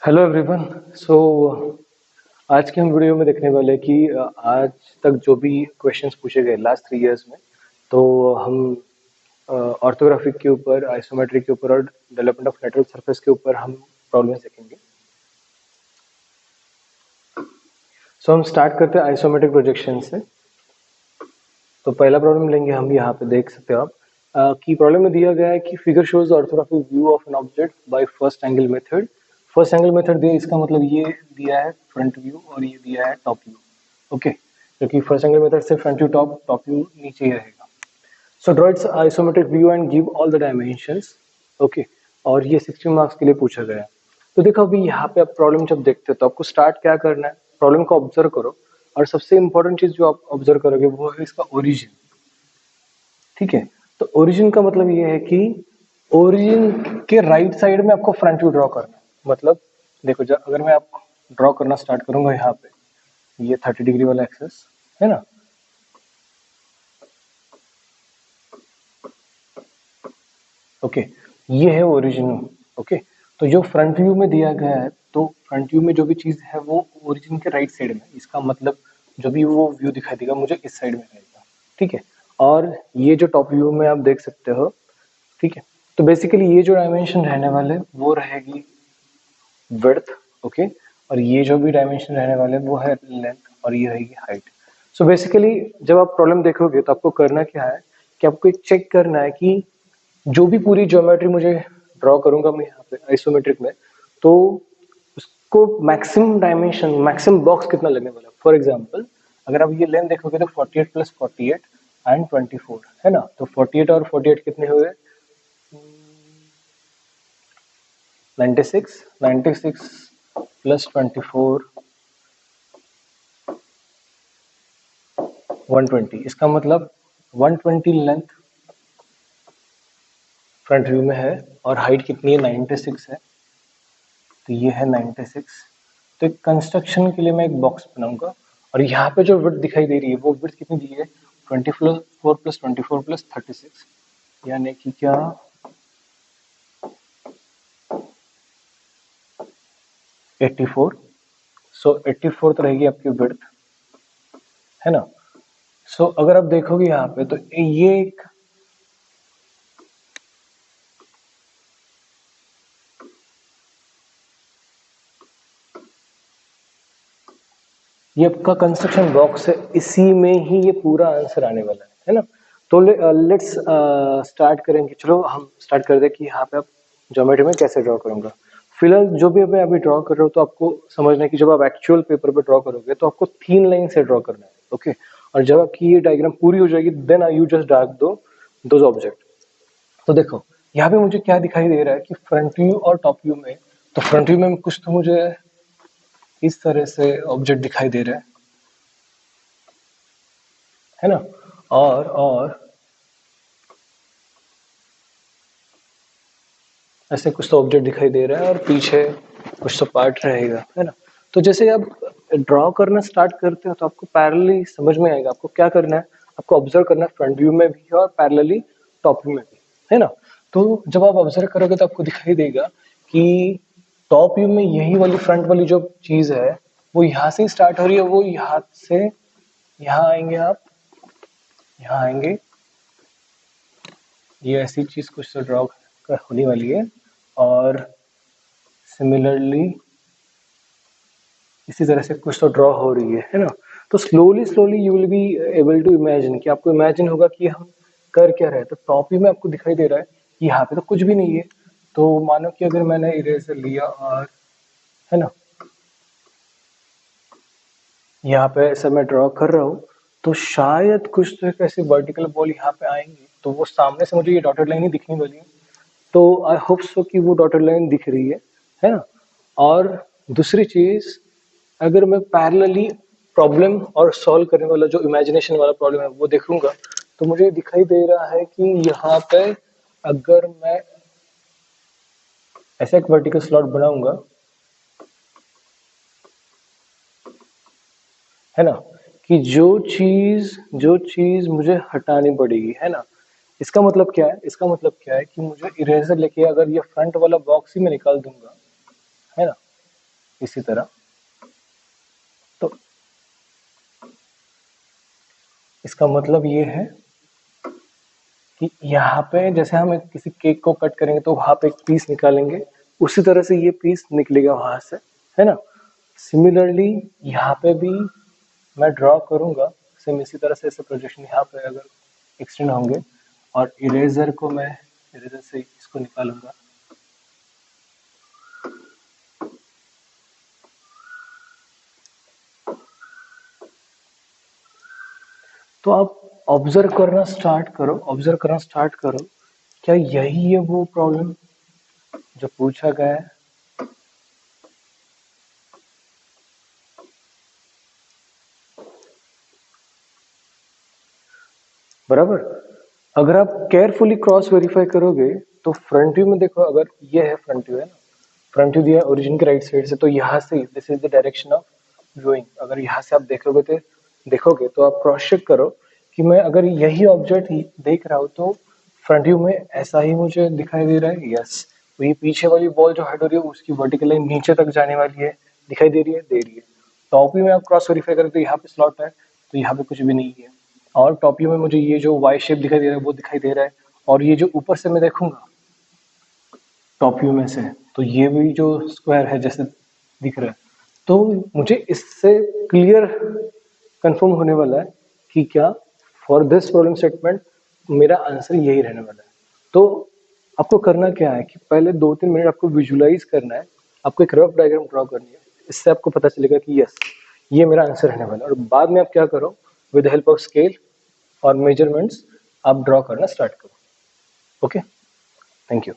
Hello everyone. सो आज के हम वीडियो में देखने वाले हैं कि आज तक जो भी क्वेश्चंस पूछे गए लास्ट 3 इयर्स में, तो हम ऑर्थोग्राफिक के ऊपर, आइसोमेट्रिक के ऊपर और डेवलपमेंट ऑफ नेटवर्क सरफेस के ऊपर हम प्रॉब्लम देखेंगे। सो हम स्टार्ट करते हैं आइसोमेट्रिक प्रोजेक्शन से। तो पहला प्रॉब्लम लेंगे हम, यहाँ पे देख सकते हो आप कि प्रॉब्लम में दिया गया है कि figure shows orthographic view of an object by first angle method. First angle method दिया, इसका मतलब ये दिया है फ्रंट व्यू और ये दिया है टॉप व्यू। ओके, क्योंकि फर्स्ट एंगल मेथड से फ्रंट व्यू टॉप व्यू नीचे ही रहेगा। So draw it's isometric view and give all the dimensions. Okay, और ये 60 मार्क्स के लिए पूछा गया है। तो देखो अभी यहाँ पे आप प्रॉब्लम जब देखते हो तो आपको स्टार्ट क्या करना है, प्रॉब्लम को ऑब्जर्व करो और सबसे इंपॉर्टेंट चीज जो आप ऑब्जर्व करोगे वो है इसका ओरिजिन। ठीक है, तो ओरिजिन का मतलब ये है कि ओरिजिन के राइट साइड में आपको फ्रंट व्यू ड्रॉ करना है। मतलब देखो, जब अगर मैं आप ड्रॉ करना स्टार्ट करूंगा यहाँ पे, ये 30 डिग्री वाला एक्सेस है ना, ओके, ये है ओरिजिन। ओके, तो जो फ्रंट व्यू में दिया गया है, तो फ्रंट व्यू में जो भी चीज है वो ओरिजिन के राइट साइड में, इसका मतलब जो भी वो व्यू दिखाई देगा मुझे इस साइड में रहेगा। ठीक है, और ये जो टॉप व्यू में आप देख सकते हो, ठीक है, तो बेसिकली ये जो डायमेंशन रहने वाले वो रहेगी विड्थ। ओके, और ये जो भी डायमेंशन रहने वाले वो है लेंथ और ये रहेगी हाइट। सो बेसिकली जब आप प्रॉब्लम देखोगे तो आपको करना क्या है कि आपको एक चेक करना है कि जो भी पूरी ज्योमेट्री मुझे ड्रॉ करूंगा मैं यहाँ पे आइसोमेट्रिक में, तो उसको मैक्सिमम डायमेंशन, मैक्सिमम बॉक्स कितना लगने वाला है। फॉर एग्जांपल अगर आप ये लेंथ देखोगे तो 48 प्लस 48 एंड 24 है ना, तो 48 और 48 कितने हुए, 96, 96 प्लस 24 120। इसका मतलब 120 लेंथ फ्रंट व्यू में है और हाइट कितनी है, 96 है, तो ये है 96। तो एक कंस्ट्रक्शन के लिए मैं एक बॉक्स बनाऊंगा और यहाँ पे जो विड्थ दिखाई दे रही है वो विड्थ कितनी दी है, 24 प्लस 24 प्लस 36, यानी कि क्या, 84। सो 84 तो रहेगी आपकी विड्थ, है ना। सो अगर आप देखोगे यहाँ पे तो ये एक ये आपका कंस्ट्रक्शन बॉक्स है, इसी में ही ये पूरा आंसर आने वाला है ना। तो लेट्स स्टार्ट करेंगे। चलो हम स्टार्ट कर दे कि यहाँ पे आप ज्योमेट्री में कैसे ड्रॉ करूंगा। फिलहाल जो भी मैं अभी ड्रॉ कर रहा हूँ तो आपको समझना है कि जब आप एक्चुअल पेपर पे ड्रॉ करोगे तो आपको 3 लाइन से ड्रॉ करना है। ओके, और जब आपकी ये डायग्राम पूरी हो जाएगी देन यू जस्ट डार्क दो ऑब्जेक्ट। तो देखो यहाँ पे मुझे क्या दिखाई दे रहा है कि फ्रंट व्यू और टॉप व्यू में, तो फ्रंट व्यू में कुछ तो मुझे इस तरह से ऑब्जेक्ट दिखाई दे रहा है ना, और ऐसे कुछ तो ऑब्जेक्ट दिखाई दे रहा है और पीछे कुछ तो पार्ट रहेगा, है ना। तो जैसे आप ड्रॉ करना स्टार्ट करते हो तो आपको पैरेलली समझ में आएगा आपको क्या करना है। आपको ऑब्जर्व करना है फ्रंट व्यू में भी और पैरेलली टॉप व्यू में भी, है ना। तो जब आप ऑब्जर्व करोगे तो आपको दिखाई देगा कि टॉप व्यू में यही वाली फ्रंट वाली जो चीज है वो यहाँ से स्टार्ट हो रही है, वो यहाँ से यहाँ आएंगे, आप यहाँ आएंगे, ये ऐसी चीज कुछ तो ड्रॉ होने वाली है और सिमिलरली इसी तरह से कुछ तो ड्रॉ हो रही है ना। तो slowly slowly you will be able to imagine कि आपको इमेजिन होगा कि हम कर क्या रहे हैं। तो टॉप व्यू में आपको दिखाई दे रहा है कि यहाँ पे तो कुछ भी नहीं है। तो मानो कि अगर मैंने इरेजर लिया और, है ना, यहाँ पे ऐसा मैं ड्रॉ कर रहा हूँ तो शायद कुछ तो एक ऐसी वर्टिकल बॉल यहाँ पे आएंगी, तो वो सामने से मुझे ये डॉटेड लाइन ही दिखने वाली है। तो आई होप सो कि वो डॉटेड लाइन दिख रही है ना। और दूसरी चीज, अगर मैं पैरेलली प्रॉब्लम और सॉल्व करने वाला जो इमेजिनेशन वाला प्रॉब्लम है वो देखूंगा तो मुझे दिखाई दे रहा है कि यहाँ पे अगर मैं ऐसा एक वर्टिकल स्लॉट बनाऊंगा, है ना, कि जो चीज मुझे हटानी पड़ेगी, है ना। इसका मतलब क्या है, इसका मतलब क्या है कि मुझे इरेजर लेके अगर ये फ्रंट वाला बॉक्स ही मैं निकाल दूंगा, है ना, इसी तरह। तो इसका मतलब ये है कि यहाँ पे जैसे हम किसी केक को कट करेंगे तो वहां पे एक पीस निकालेंगे, उसी तरह से ये पीस निकलेगा वहां से, है ना। सिमिलरली यहाँ पे भी मैं ड्रॉ करूंगा सेम इसी तरह से, ऐसे प्रोजेक्शन यहाँ पे अगर एक्सटेंड होंगे, और इरेजर को मैं इरेजर से इसको निकालूंगा। तो आप ऑब्जर्व करना स्टार्ट करो, क्या यही है वो प्रॉब्लम जो पूछा गया है? बराबर। अगर आप केयरफुली क्रॉस वेरीफाई करोगे तो फ्रंट व्यू में देखो, अगर ये है फ्रंट व्यू, है ना, फ्रंट व्यू दिया ओरिजिन के राइट साइड से, तो यहाँ से this is the direction of viewing. अगर यहाँ से आप देखोगे तो आप क्रॉस चेक करो कि मैं अगर यही ऑब्जेक्ट देख रहा हूँ तो फ्रंट व्यू में ऐसा ही मुझे दिखाई दे रहा है। यस, तो ये पीछे वाली बॉल जो हाइड हो रही है उसकी वर्टिकल लाइन नीचे तक जाने वाली है, दिखाई दे रही है। टॉप व्यू में आप क्रॉस वेरीफाई करें तो यहाँ पे स्लॉट है, तो यहाँ पे कुछ भी नहीं है। और टॉप व्यू में मुझे ये जो वाई शेप दिखाई दे रहा है वो दिखाई दे रहा है, और ये जो ऊपर से मैं देखूंगा टॉप व्यू में से, तो ये भी जो स्क्वायर है जैसे दिख रहा है, तो मुझे इससे क्लियर कंफर्म होने वाला है कि क्या फॉर दिस प्रॉब्लम स्टेटमेंट मेरा आंसर यही रहने वाला है। तो आपको करना क्या है कि पहले 2-3 मिनट आपको विजुलाइज करना है, आपको एक रफ डायग्राम ड्रॉ करनी है, इससे आपको पता चलेगा कि यस ये मेरा आंसर रहने वाला है। और बाद में आप क्या करो, विद हेल्प ऑफ स्केल और मेजरमेंट्स आप ड्रॉ करना स्टार्ट करो। Okay, thank you.